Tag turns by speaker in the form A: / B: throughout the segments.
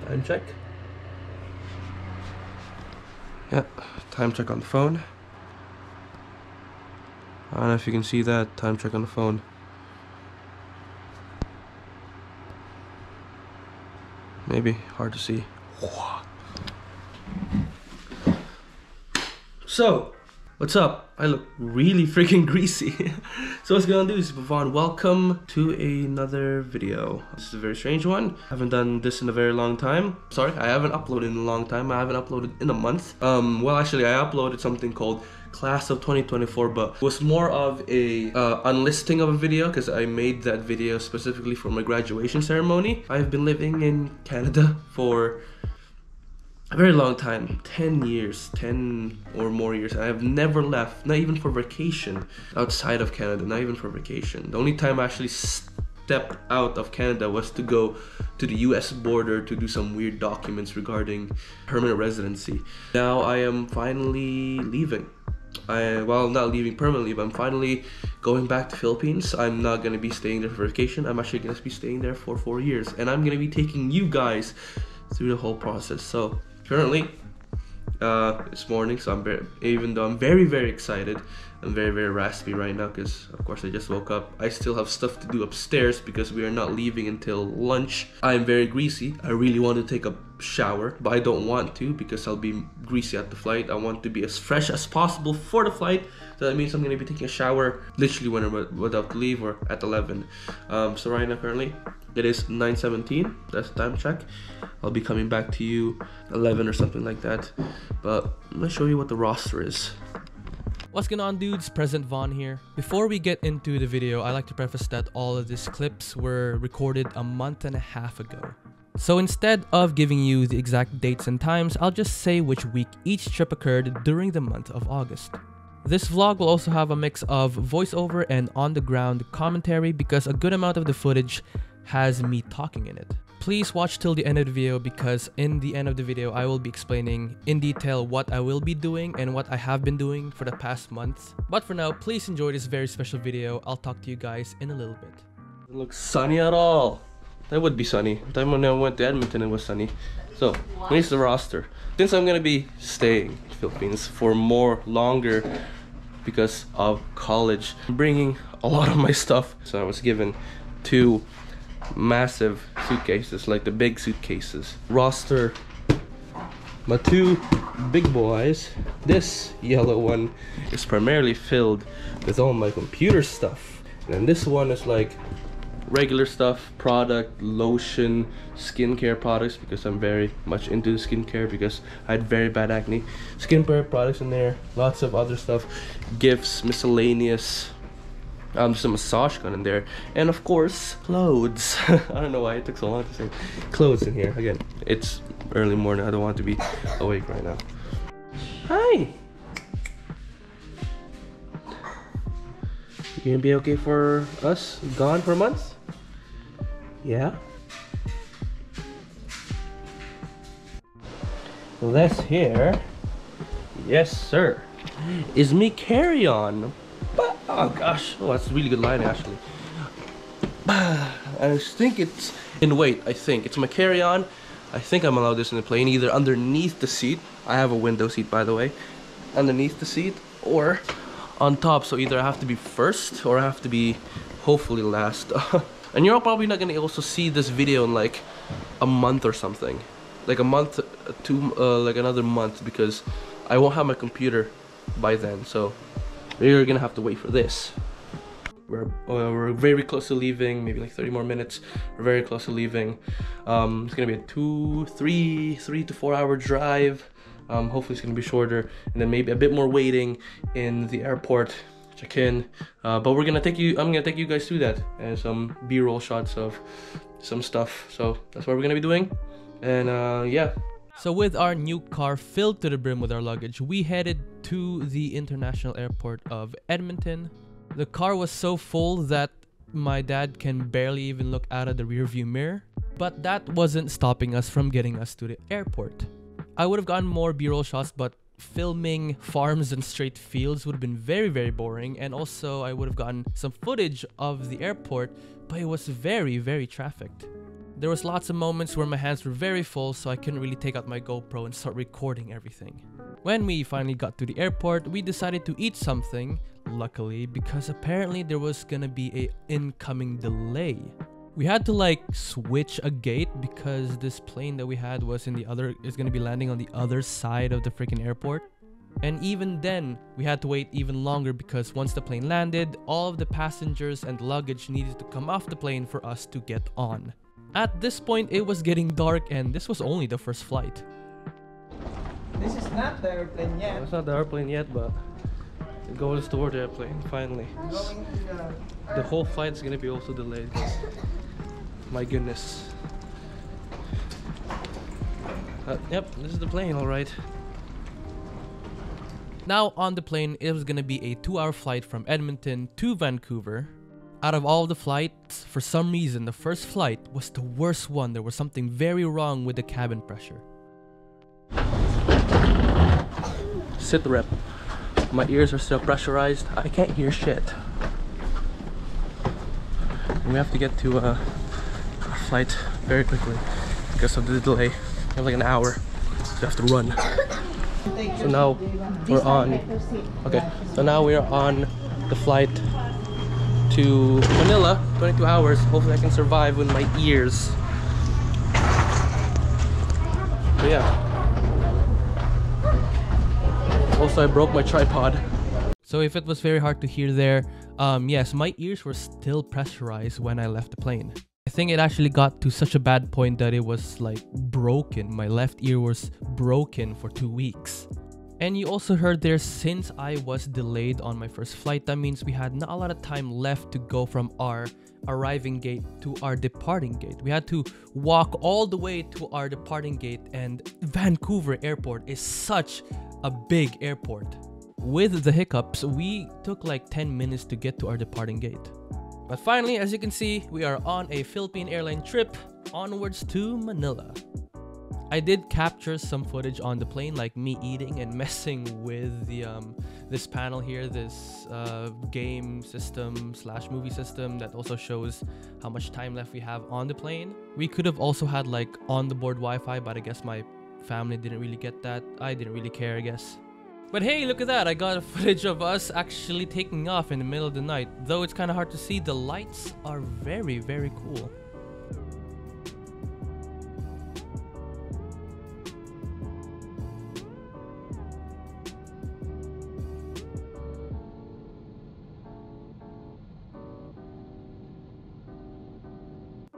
A: Time check. Yeah, time check on the phone. I don't know if you can see that. Time check on the phone. Maybe hard to see. So, what's up? I look really freaking greasy. So what's going on, dudes? Von, welcome to another video. This is a very strange one. I haven't done this in a very long time. Sorry, I haven't uploaded in a long time. I haven't uploaded in a month. Well, actually, I uploaded something called Class of 2024, but it was more of a unlisting of a video because I made that video specifically for my graduation ceremony. I've been living in Canada for a very long time, 10 years, 10 or more years. I have never left, not even for vacation, outside of Canada, not even for vacation. The only time I actually stepped out of Canada was to go to the US border to do some weird documents regarding permanent residency. Now I am finally leaving. Well, not leaving permanently, but I'm finally going back to Philippines. I'm not going to be staying there for vacation. I'm actually going to be staying there for 4 years. And I'm going to be taking you guys through the whole process. So currently, it's morning, so even though I'm very, very excited, I'm very, very raspy right now because, of course, I just woke up. I still have stuff to do upstairs because we are not leaving until lunch. I'm very greasy. I really want to take a shower, but I don't want to because I'll be greasy at the flight. I want to be as fresh as possible for the flight. So that means I'm going to be taking a shower literally when I'm about to leave or at 11. So right now, currently, it is 9:17. That's the time check. I'll be coming back to you 11 or something like that. But I'm gonna show you what the roster is.
B: What's going on, dudes? Present Von here. Before we get into the video, I like to preface that all of these clips were recorded a month and a half ago. So instead of giving you the exact dates and times, I'll just say which week each trip occurred during the month of August. This vlog will also have a mix of voiceover and on-the-ground commentary because a good amount of the footage has me talking in it. Please watch till the end of the video because in the end of the video I will be explaining in detail what I will be doing and what I have been doing for the past month. But for now, please enjoy this very special video. I'll talk to you guys in a little bit.
A: It doesn't look sunny at all. That would be sunny. The time when I went to Edmonton it was sunny. So, here's the roster. Since I'm gonna be staying in the Philippines for longer because of college, I'm bringing a lot of my stuff. So I was given 2 massive suitcases, like the big suitcases. Roster, my 2 big boys. This yellow one is primarily filled with all my computer stuff, and then this one is like regular stuff, product, lotion, skincare products because I'm very much into the skincare because I had very bad acne. Skincare products in there, lots of other stuff, gifts, miscellaneous. There's a massage gun in there, and of course, clothes. I don't know why it took so long to say clothes in here. Again, it's early morning. I don't want to be awake right now. Hi. You gonna be okay for us gone for months? Yeah. This here, yes sir, is me carry-on. Oh gosh, oh that's really good lighting actually. I think it's in weight. I think it's my carry-on. I think I'm allowed this in the plane, either underneath the seat. I have a window seat, by the way, underneath the seat, or on top. So either I have to be first or I have to be hopefully last. And you're probably not gonna also see this video in like a month or something, like a month to like another month, because I won't have my computer by then. So you're gonna have to wait for this. We're very close to leaving, maybe like 30 more minutes. We're very close to leaving. It's gonna be a 3 to 4 hour drive. Hopefully it's gonna be shorter, and then maybe a bit more waiting in the airport, check in. But I'm gonna take you guys through that and some B-roll shots of some stuff. So that's what we're gonna be doing, and yeah.
B: So with our new car filled to the brim with our luggage, we headed to the international airport of Edmonton. The car was so full that my dad can barely even look out of the rearview mirror, but that wasn't stopping us from getting us to the airport. I would have gotten more B-roll shots, but filming farms and straight fields would have been very, very boring, and also I would have gotten some footage of the airport, but it was very, very trafficked. There was lots of moments where my hands were very full, so I couldn't really take out my GoPro and start recording everything. When we finally got to the airport, we decided to eat something, luckily, because apparently there was gonna be a incoming delay. We had to like switch a gate because this plane that we had was is gonna be landing on the other side of the freaking airport. And even then, we had to wait even longer because once the plane landed, all of the passengers and luggage needed to come off the plane for us to get on. At this point, it was getting dark and this was only the first flight.
C: This is not the airplane yet.
A: No, it's not the airplane yet, but it goes toward the airplane, finally.
C: Going to
A: The whole flight is gonna be also delayed. My goodness. Yep, this is the plane, alright.
B: Now on the plane, it was gonna be a 2-hour flight from Edmonton to Vancouver. Out of all the flights, for some reason, the first flight was the worst one. There was something very wrong with the cabin pressure.
A: Sit rep. My ears are still pressurized. I can't hear shit. And we have to get to our flight very quickly because of the delay. We have like an hour, so we have to run. So now we're on. Okay, so now we are on the flight to Manila. 22 hours. Hopefully, I can survive with my ears. But yeah. Also, I broke my tripod.
B: So if it was very hard to hear there, yes, my ears were still pressurized when I left the plane. I think it actually got to such a bad point that it was like broken. My left ear was broken for 2 weeks. And you also heard there, since I was delayed on my first flight, that means we had not a lot of time left to go from our arriving gate to our departing gate. We had to walk all the way to our departing gate, and Vancouver Airport is such a big airport. With the hiccups, we took like 10 minutes to get to our departing gate. But finally, as you can see, we are on a Philippine airline trip onwards to Manila. I did capture some footage on the plane, like me eating and messing with the this panel here, this game system / movie system that also shows how much time left we have on the plane. We could have also had like on the board Wi-Fi, but I guess my family didn't really get that. I didn't really care, I guess. But hey, look at that! I got a footage of us actually taking off in the middle of the night. Though it's kind of hard to see, the lights are very, very cool.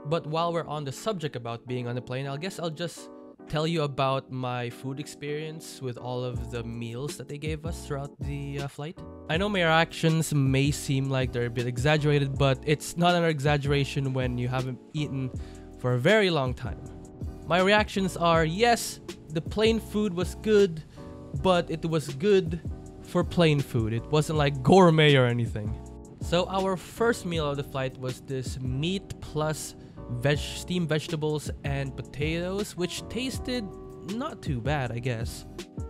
B: But while we're on the subject about being on the plane, I guess I'll just tell you about my food experience with all of the meals that they gave us throughout the flight. I know my reactions may seem like they're a bit exaggerated, but it's not an exaggeration when you haven't eaten for a very long time. My reactions are, yes, the plain food was good, but it was good for plain food. It wasn't like gourmet or anything. So our first meal of the flight was this meat plus steamed vegetables and potatoes, which tasted not too bad, I guess.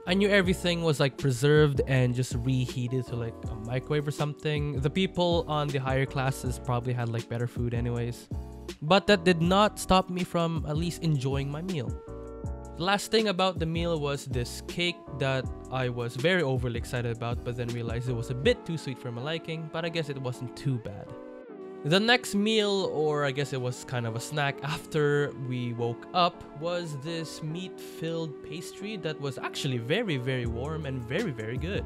B: I knew everything was like preserved and just reheated to like a microwave or something. The people on the higher classes probably had like better food anyways. But that did not stop me from at least enjoying my meal. The last thing about the meal was this cake that I was very overly excited about, but then realized it was a bit too sweet for my liking, but I guess it wasn't too bad. The next meal, or I guess it was kind of a snack after we woke up, was this meat-filled pastry that was actually very, very warm and very, very good.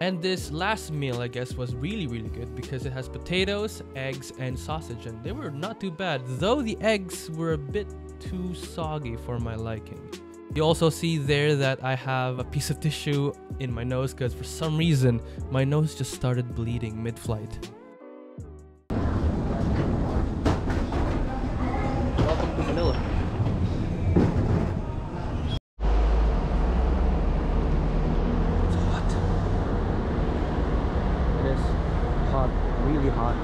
B: And this last meal, I guess, was really, really good because it has potatoes, eggs, and sausage, and they were not too bad, though the eggs were a bit too soggy for my liking. You also see there that I have a piece of tissue in my nose because for some reason, my nose just started bleeding mid-flight.
A: Welcome to Manila. It's hot. It is hot, really hot.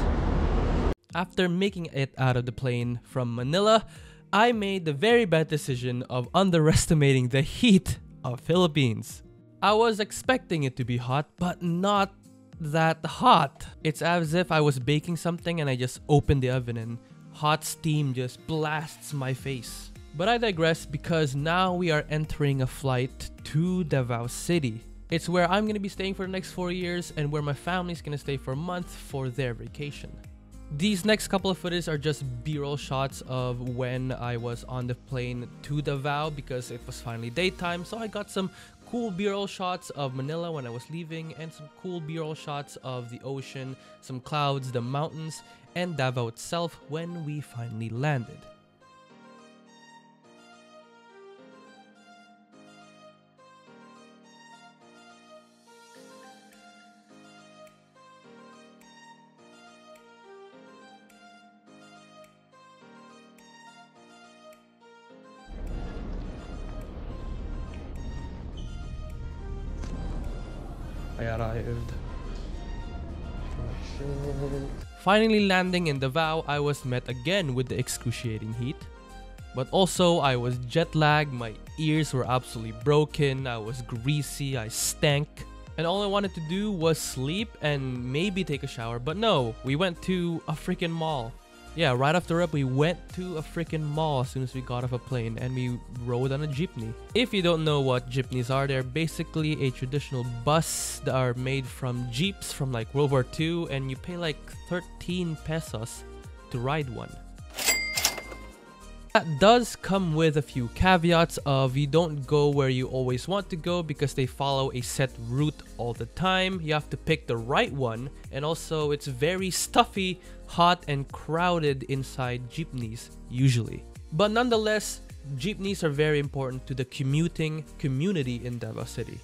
B: After making it out of the plane from Manila, I made the very bad decision of underestimating the heat of Philippines. I was expecting it to be hot, but not that hot. It's as if I was baking something and I just opened the oven and hot steam just blasts my face. But I digress because now we are entering a flight to Davao City. It's where I'm gonna be staying for the next 4 years and where my family's gonna stay for a month for their vacation. These next couple of footage are just B-roll shots of when I was on the plane to Davao because it was finally daytime, so I got some cool B-roll shots of Manila when I was leaving and some cool B-roll shots of the ocean, some clouds, the mountains, and Davao itself when we finally landed. I arrived. Finally landing in Davao, I was met again with the excruciating heat. But also, I was jet lagged, my ears were absolutely broken, I was greasy, I stank. And all I wanted to do was sleep and maybe take a shower, but no, we went to a freaking mall. Yeah, right after up, we went to a freaking mall as soon as we got off a plane and we rode on a jeepney. If you don't know what jeepneys are, they're basically a traditional bus that are made from jeeps from like World War II, and you pay like 13 pesos to ride one. That does come with a few caveats of you don't go where you always want to go because they follow a set route all the time. You have to pick the right one, and also it's very stuffy, hot, and crowded inside jeepneys usually. But nonetheless, jeepneys are very important to the commuting community in Davao City.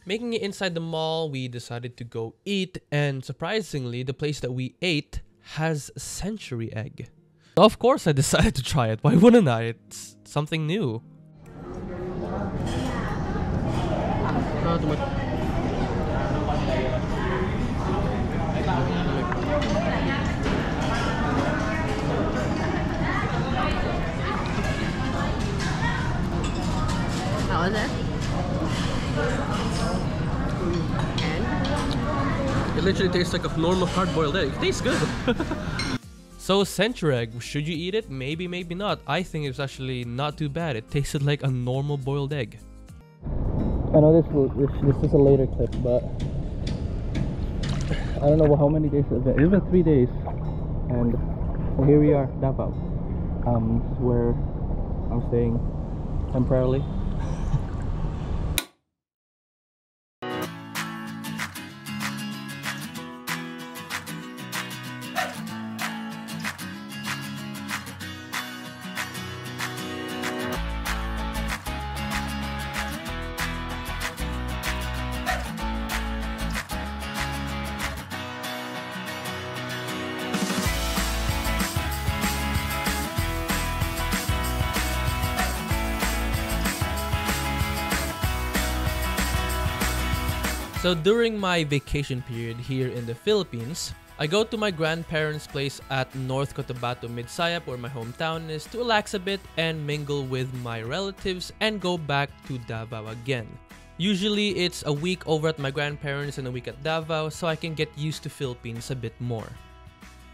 B: Making it inside the mall, we decided to go eat, and surprisingly, the place that we ate has century egg. Of course I decided to try it, why wouldn't I? It's something new.
D: How was it? And?
A: It literally tastes like a normal hard-boiled egg. It tastes good.
B: So century egg, should you eat it? Maybe, maybe not. I think it's actually not too bad. It tasted like a normal boiled egg.
E: I know this is a later clip, but I don't know how many days it's been. It's been 3 days, and well, here we are, Davao. This is where I'm staying temporarily.
B: So during my vacation period here in the Philippines, I go to my grandparents' place at North Cotabato, Midsayap, where my hometown is, to relax a bit and mingle with my relatives and go back to Davao again. Usually it's a week over at my grandparents and a week at Davao, so I can get used to Philippines a bit more.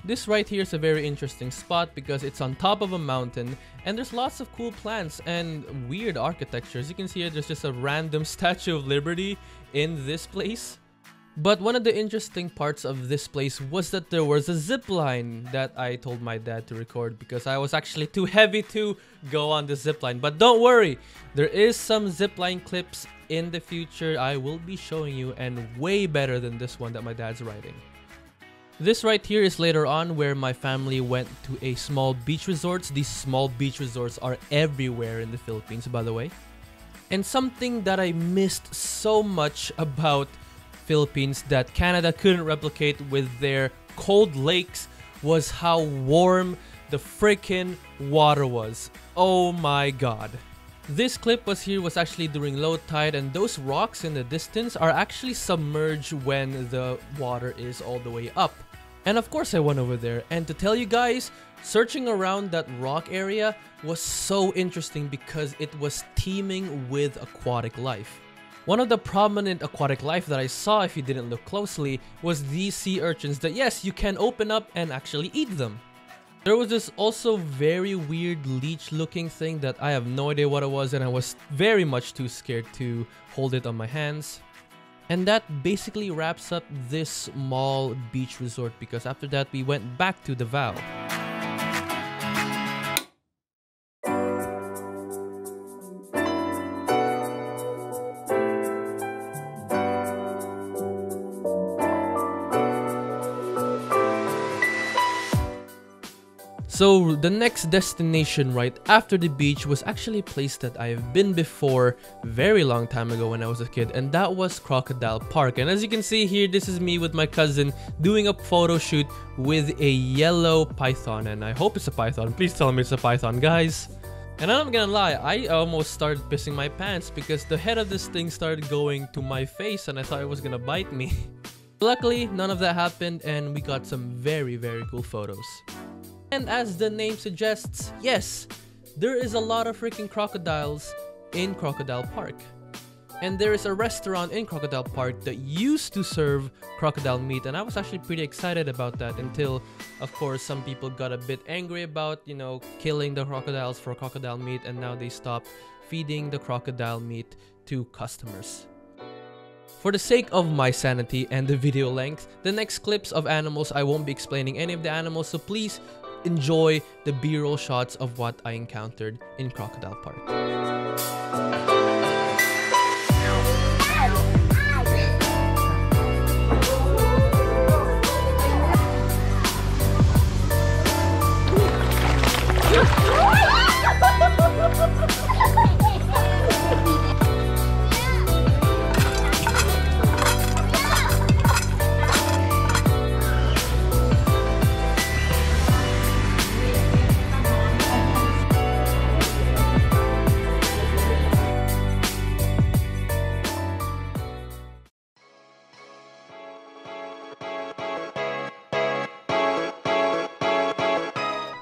B: This right here is a very interesting spot because it's on top of a mountain and there's lots of cool plants and weird architecture. As you can see here, there's just a random Statue of Liberty in this place. But one of the interesting parts of this place was that there was a zip line that I told my dad to record because I was actually too heavy to go on the zip line. But don't worry, there is some zip line clips in the future I will be showing you, and way better than this one that my dad's riding. This right here is later on where my family went to a small beach resorts. These small beach resorts are everywhere in the Philippines, by the way. And something that I missed so much about Philippines that Canada couldn't replicate with their cold lakes was how warm the freaking water was. Oh my god. This clip was actually during low tide, and those rocks in the distance are actually submerged when the water is all the way up. And of course I went over there, and to tell you guys, searching around that rock area was so interesting because it was teeming with aquatic life. One of the prominent aquatic life that I saw, if you didn't look closely, was these sea urchins that yes, you can open up and actually eat them. There was this also very weird leech looking thing that I have no idea what it was, and I was very much too scared to hold it on my hands. And that basically wraps up this small beach resort, because after that we went back to Davao. So the next destination right after the beach was actually a place that I have been before very long time ago when I was a kid, and that was Crocodile Park. And as you can see here, this is me with my cousin doing a photo shoot with a yellow python, and I hope it's a python. Please tell me it's a python, guys. And I'm not gonna lie, I almost started pissing my pants because the head of this thing started going to my face and I thought it was gonna bite me. Luckily, none of that happened and we got some very cool photos. And as the name suggests, yes, there is a lot of freaking crocodiles in Crocodile Park. And there is a restaurant in Crocodile Park that used to serve crocodile meat, and I was actually pretty excited about that until, of course, some people got a bit angry about, you know, killing the crocodiles for crocodile meat, and now they stopped feeding the crocodile meat to customers. For the sake of my sanity and the video length, the next clips of animals, I won't be explaining any of the animals, so please enjoy the B-roll shots of what I encountered in Crocodile Park.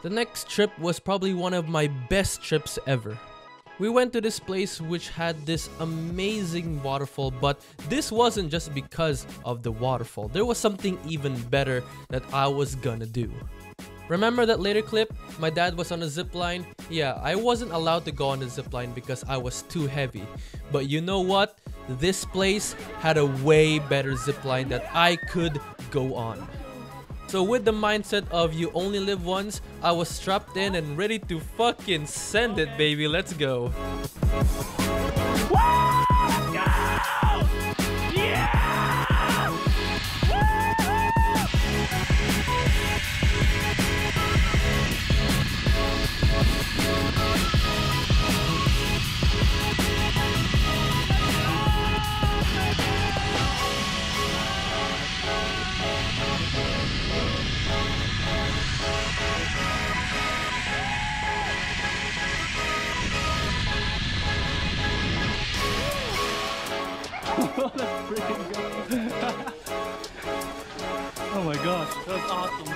B: The next trip was probably one of my best trips ever. We went to this place which had this amazing waterfall, but this wasn't just because of the waterfall. There was something even better that I was gonna do. Remember that later clip? My dad was on a zip line. Yeah, I wasn't allowed to go on the zip line because I was too heavy. But you know what? This place had a way better zip line that I could go on. So with the mindset of you only live once, I was strapped in and ready to fucking send it, baby. Let's go.
E: That's freaking good. Oh my gosh, that was awesome.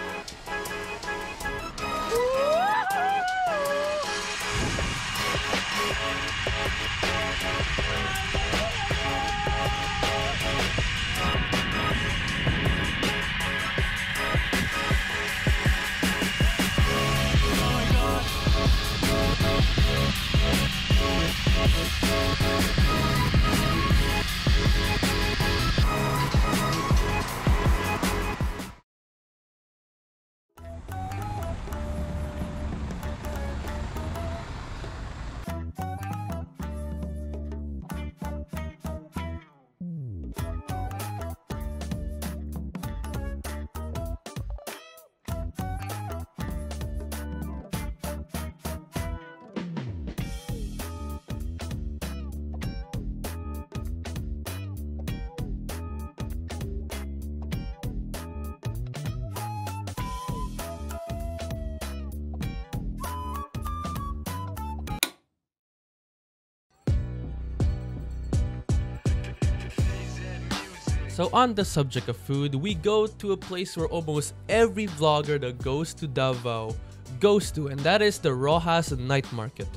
E: So on the subject of food, we go to a place where almost every vlogger that goes to Davao goes to, and that is the Rojas Night Market.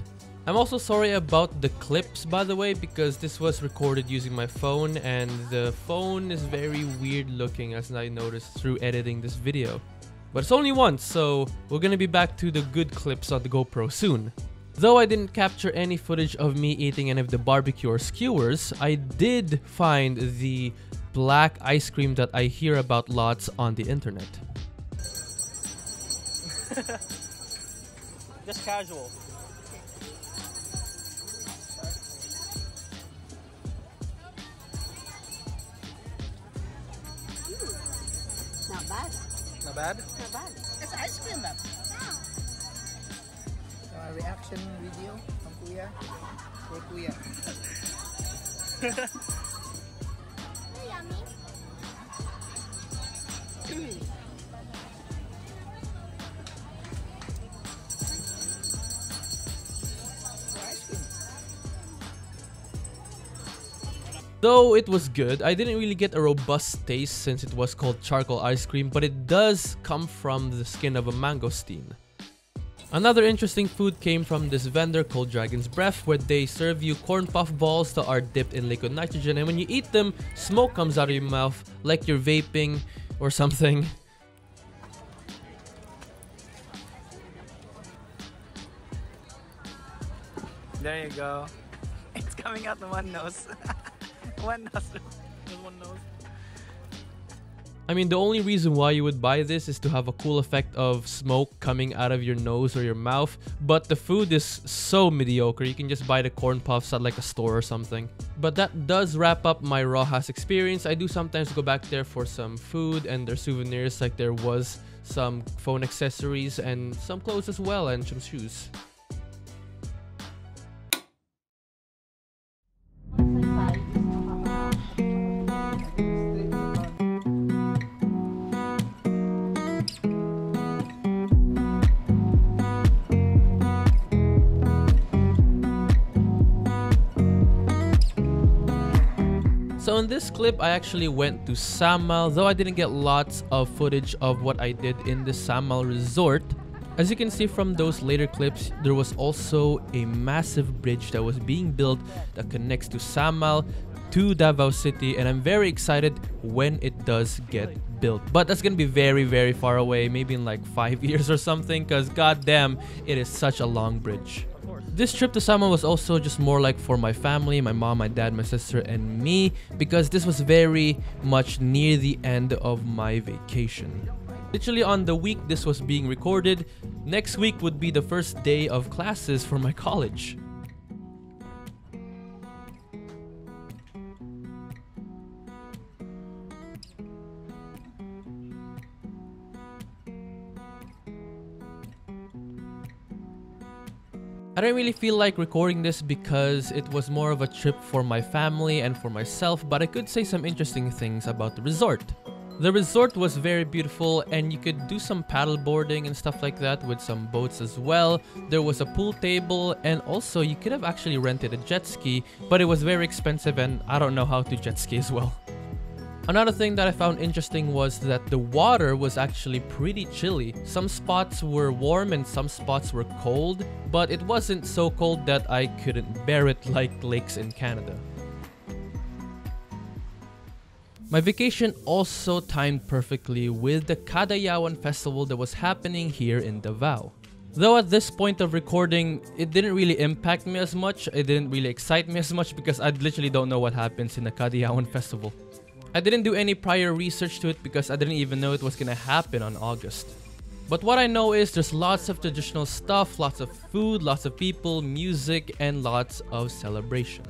E: I'm also sorry about the clips, by the way, because this was recorded using my phone and the phone is very weird looking, as I noticed through editing this video. But it's only once, so we're gonna be back to the good clips on the GoPro soon. Though I didn't capture any footage of me eating any of the barbecue or skewers, I did find the black ice cream that I hear about lots on the internet.
B: Just casual.
D: Not bad.
B: Not bad?
D: Not bad.
C: It's ice cream lab. Reaction video from Kuya. For Kuya.
E: Though it was good, I didn't really get a robust taste since it was called charcoal ice cream, but it does come from the skin of a mangosteen. Another interesting food came from this vendor called Dragon's Breath, where they serve you corn puff balls that are dipped in liquid nitrogen, and when you eat them, smoke comes out of your mouth like you're vaping or something.
C: There you go. It's coming out the one nose. One nose. Just one nose.
E: I mean, the only reason why you would buy this is to have a cool effect of smoke coming out of your nose or your mouth, but the food is so mediocre. You can just buy the corn puffs at like a store or something. But that does wrap up my Rojas experience. I do sometimes go back there for some food and their souvenirs, like there was some phone accessories and some clothes as well, and some shoes. So in this clip, I actually went to Samal, though I didn't get lots of footage of what I did in the Samal resort. As you can see from those later clips, there was also a massive bridge that was being built that connects to Samal to Davao City, and I'm very excited when it does get built. But that's gonna be very, very far away, maybe in like 5 years or something, because goddamn, it is such a long bridge. This trip to Samal was also just more like for my family, my mom, my dad, my sister, and me, because this was very much near the end of my vacation. Literally on the week this was being recorded, next week would be the first day of classes for my college. I don't really feel like recording this because it was more of a trip for my family and for myself, but I could say some interesting things about the resort. The resort was very beautiful, and you could do some paddle boarding and stuff like that with some boats as well. There was a pool table, and also you could have actually rented a jet ski, but it was very expensive and I don't know how to jet ski as well. Another thing that I found interesting was that the water was actually pretty chilly. Some spots were warm and some spots were cold, but it wasn't so cold that I couldn't bear it like lakes in Canada. My vacation also timed perfectly with the Kadayawan festival that was happening here in Davao. Though at this point of recording, it didn't really impact me as much, it didn't really excite me as much because I literally don't know what happens in the Kadayawan festival. I didn't do any prior research to it because I didn't even know it was gonna happen on August. But what I know is there's lots of traditional stuff, lots of food, lots of people, music, and lots of celebration.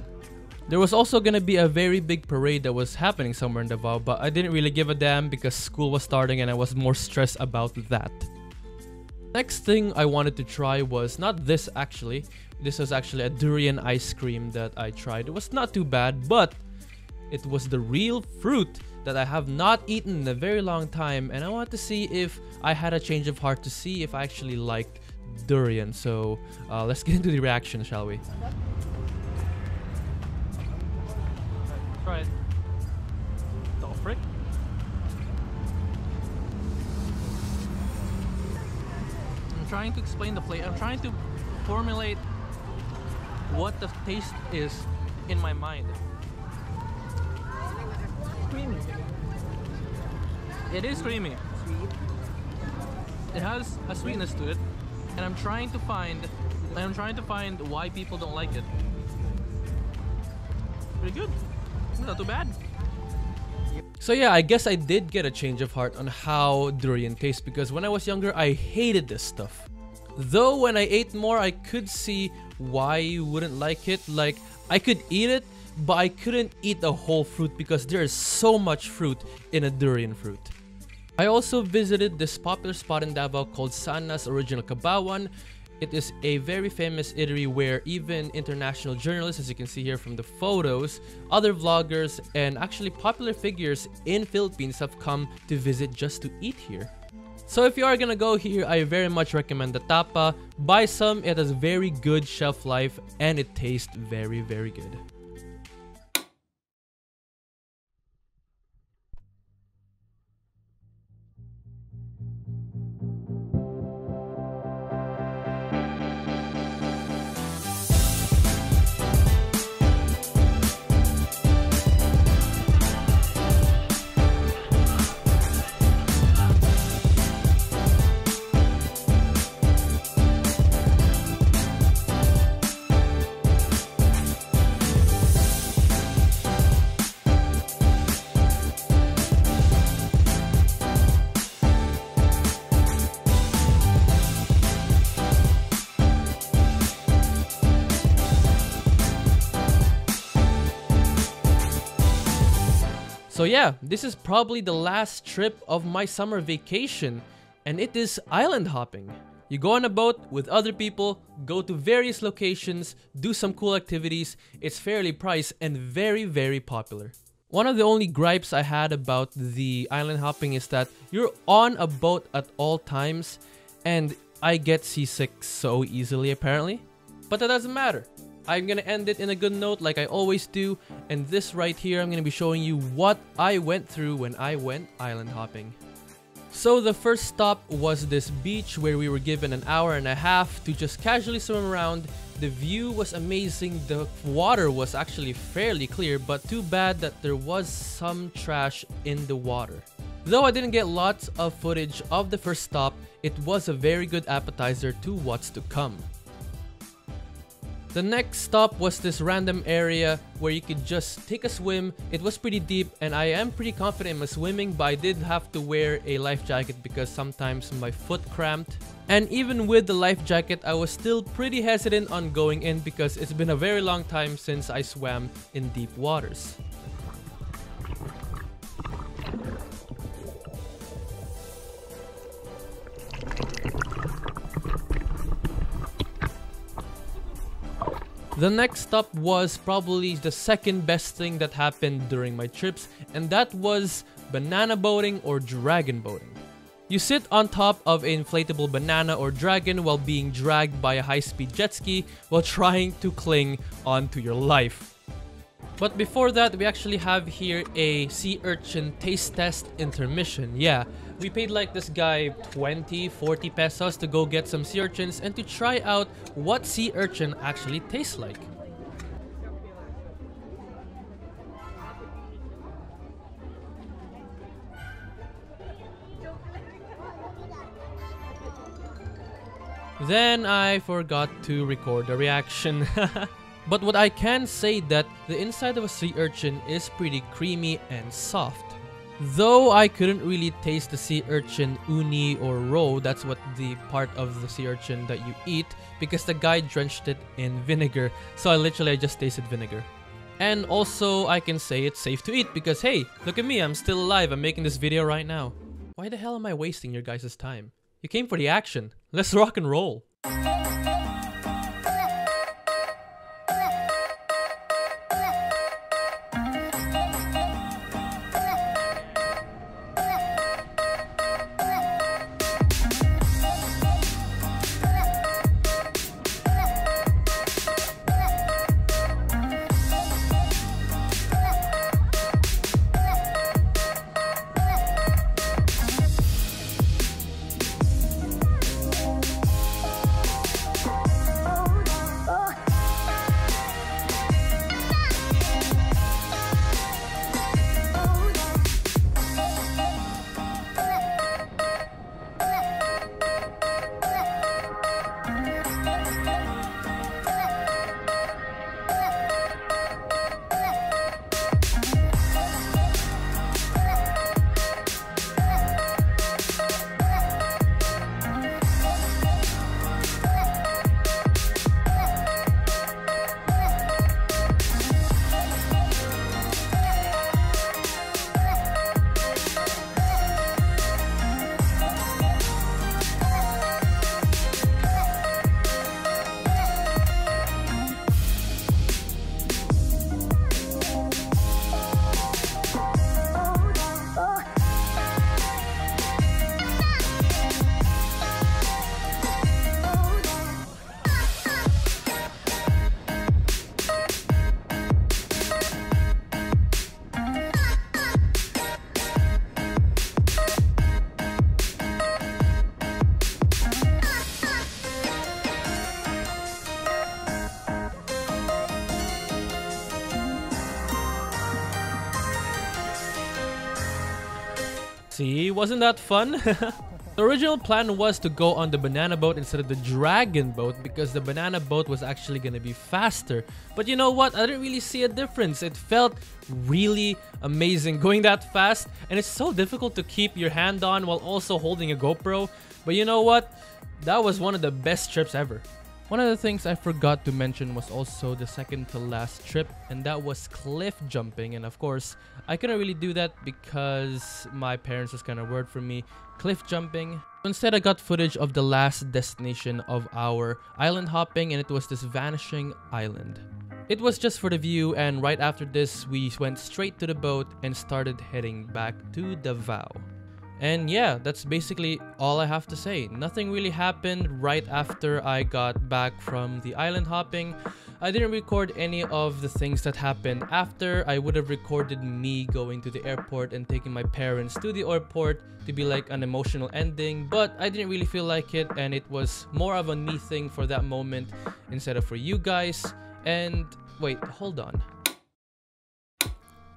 E: There was also gonna be a very big parade that was happening somewhere in Davao, but I didn't really give a damn because school was starting and I was more stressed about that. Next thing I wanted to try was not this actually. This was actually a durian ice cream that I tried. It was not too bad, but it was the real fruit that I have not eaten in a very long time, and I want to see if I had a change of heart to see if I actually liked durian. So let's get into the reaction, shall we? Try it. The frick? I'm trying to explain the flavor. I'm trying to formulate what the taste is in my mind.
C: Creamy.
B: It is creamy.
C: Sweet.
E: It has a sweetness to it, and I'm trying to find why people don't like it. Pretty good. Not too bad. So yeah, I guess I did get a change of heart on how durian tastes, because when I was younger, I hated this stuff. Though when I ate more, I could see why you wouldn't like it. Like, I could eat it, but I couldn't eat the whole fruit because there is so much fruit in a durian fruit. I also visited this popular spot in Davao called Sana's Original Kabawan. It is a very famous eatery where even international journalists, as you can see here from the photos, other vloggers, and actually popular figures in Philippines have come to visit just to eat here. So if you are gonna go here, I very much recommend the tapa. Buy some, it has very good shelf life and it tastes very, very good. So yeah, this is probably the last trip of my summer vacation, and it is island hopping. You go on a boat with other people, go to various locations, do some cool activities. It's fairly priced and very, very popular. One of the only gripes I had about the island hopping is that you're on a boat at all times, and I get seasick so easily apparently. But that doesn't matter. I'm gonna end it in a good note like I always do, and this right here I'm gonna be showing you what I went through when I went island hopping. So the first stop was this beach where we were given an hour and a half to just casually swim around. The view was amazing, the water was actually fairly clear, but too bad that there was some trash in the water. Though I didn't get lots of footage of the first stop, it was a very good appetizer to what's to come. The next stop was this random area where you could just take a swim. It was pretty deep and I am pretty confident in my swimming, but I did have to wear a life jacket because sometimes my foot cramped. And even with the life jacket, I was still pretty hesitant on going in because it's been a very long time since I swam in deep waters. The next stop was probably the second best thing that happened during my trips, and that was banana boating or dragon boating. You sit on top of an inflatable banana or dragon while being dragged by a high-speed jet ski while trying to cling onto your life. But before that, we actually have here a sea urchin taste test intermission. Yeah, we paid like this guy 20, 40 pesos to go get some sea urchins and to try out what sea urchin actually tastes like. Then I forgot to record the reaction. But what I can say that the inside of a sea urchin is pretty creamy and soft. Though I couldn't really taste the sea urchin uni or roe, that's what the part of the sea urchin that you eat, because the guy drenched it in vinegar. So I just tasted vinegar. And also I can say it's safe to eat because hey, look at me, I'm still alive, I'm making this video right now. Why the hell am I wasting your guys' time? You came for the action. Let's rock and roll. See, wasn't that fun? The original plan was to go on the banana boat instead of the dragon boat because the banana boat was actually gonna be faster. But you know what? I didn't really see a difference. It felt really amazing going that fast, and it's so difficult to keep your hand on while also holding a GoPro. But you know what? That was one of the best trips ever. One of the things I forgot to mention was also the second to last trip, and that was cliff jumping. And of course, I couldn't really do that because my parents was kind of worried for me cliff jumping. Instead, I got footage of the last destination of our island hopping, and it was this vanishing island. It was just for the view, and right after this, we went straight to the boat and started heading back to Davao. And yeah, that's basically all I have to say. Nothing really happened right after I got back from the island hopping. I didn't record any of the things that happened after. I would have recorded me going to the airport and taking my parents to the airport to be like an emotional ending, but I didn't really feel like it, and it was more of a me thing for that moment instead of for you guys. And wait, hold on.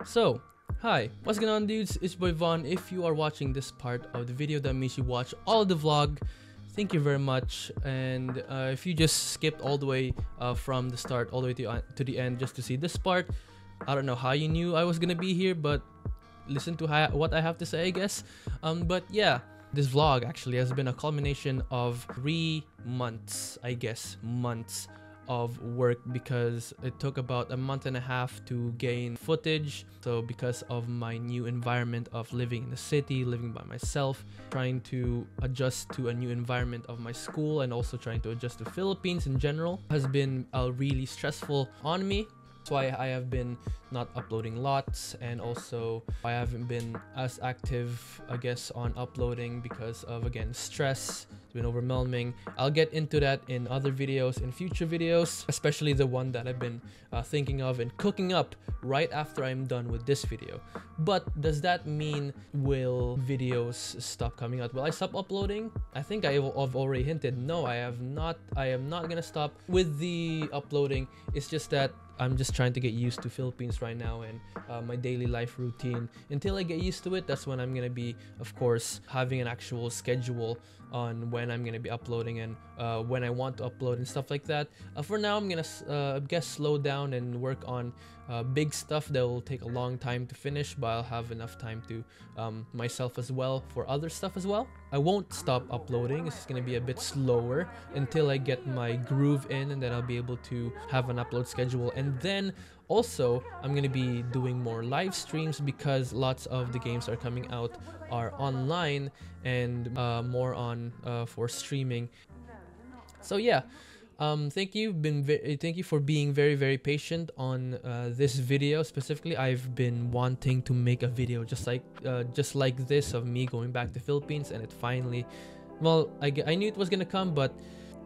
E: So, hi, what's going on, dudes? It's boy Von. If you are watching this part of the video, that means you watch all of the vlog. Thank you very much. And if you just skipped all the way from the start all the way to the end just to see this part, I don't know how you knew I was gonna be here, but listen to what I have to say, I guess. But yeah, this vlog actually has been a culmination of 3 months, I guess, months of work, because it took about a month and a half to gain footage. So because of my new environment of living in the city, living by myself, trying to adjust to a new environment of my school, and also trying to adjust to Philippines in general has been really stressful on me. That's why I have been not uploading lots, and also I haven't been as active, I guess, on uploading because of, again, stress. It's been overwhelming. I'll get into that in other videos, in future videos, especially the one that I've been thinking of and cooking up right after I'm done with this video. But does that mean will videos stop coming out? Will I stop uploading? I think I've already hinted. No, I have not. I am not gonna stop with the uploading. It's just that I'm just trying to get used to Philippines right now and my daily life routine. Until I get used to it, that's when I'm gonna be, of course, having an actual schedule on when I'm gonna be uploading and when I want to upload and stuff like that. For now, I'm gonna guess slow down and work on big stuff that will take a long time to finish, but I'll have enough time to myself as well for other stuff as well. I won't stop uploading. It's just gonna be a bit slower until I get my groove in, and then I'll be able to have an upload schedule. And then also, I'm gonna be doing more live streams because lots of the games that are coming out are online and more on for streaming. So yeah, thank you for being very patient on this video specifically. I've been wanting to make a video just like this of me going back to Philippines, and it finally, well, I knew it was gonna come, but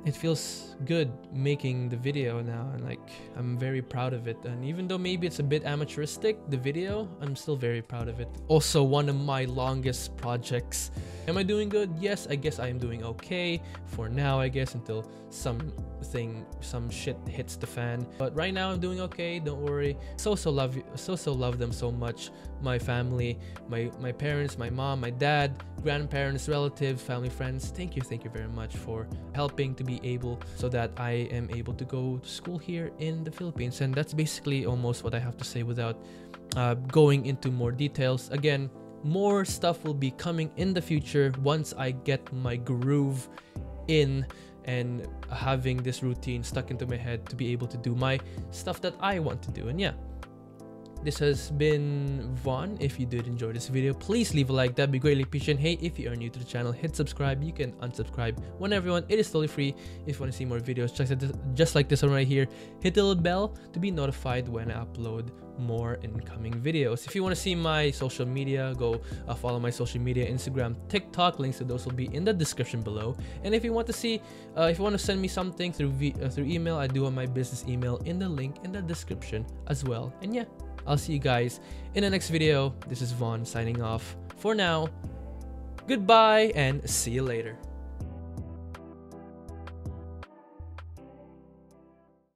E: it feels good making the video now, and like I'm very proud of it. And even though maybe it's a bit amateuristic, the video, I'm still very proud of it. Also, one of my longest projects. Am I doing good? Yes, I guess I am doing okay for now, I guess, until some shit hits the fan. But right now I'm doing okay, don't worry. So love them so much. My family, my parents, my mom, my dad, grandparents, relatives, family, friends. Thank you very much for helping to be able so that I am able to go to school here in the Philippines. And that's basically almost what I have to say without going into more details. Again, more stuff will be coming in the future once I get my groove in and having this routine stuck into my head to be able to do my stuff that I want to do. And yeah, this has been Von. If you did enjoy this video, please leave a like. That'd be greatly appreciated. Hey, if you are new to the channel, hit subscribe. You can unsubscribe whenever you want. It is totally free. If you want to see more videos just like this one right here, hit the little bell to be notified when I upload more incoming videos. If you want to see my social media, go follow my social media, Instagram, TikTok. Links to those will be in the description below. And if you want to see, if you want to send me something through email, I do have my business email in the link in the description as well. And yeah, I'll see you guys in the next video. This is Von signing off for now. Goodbye and see you later.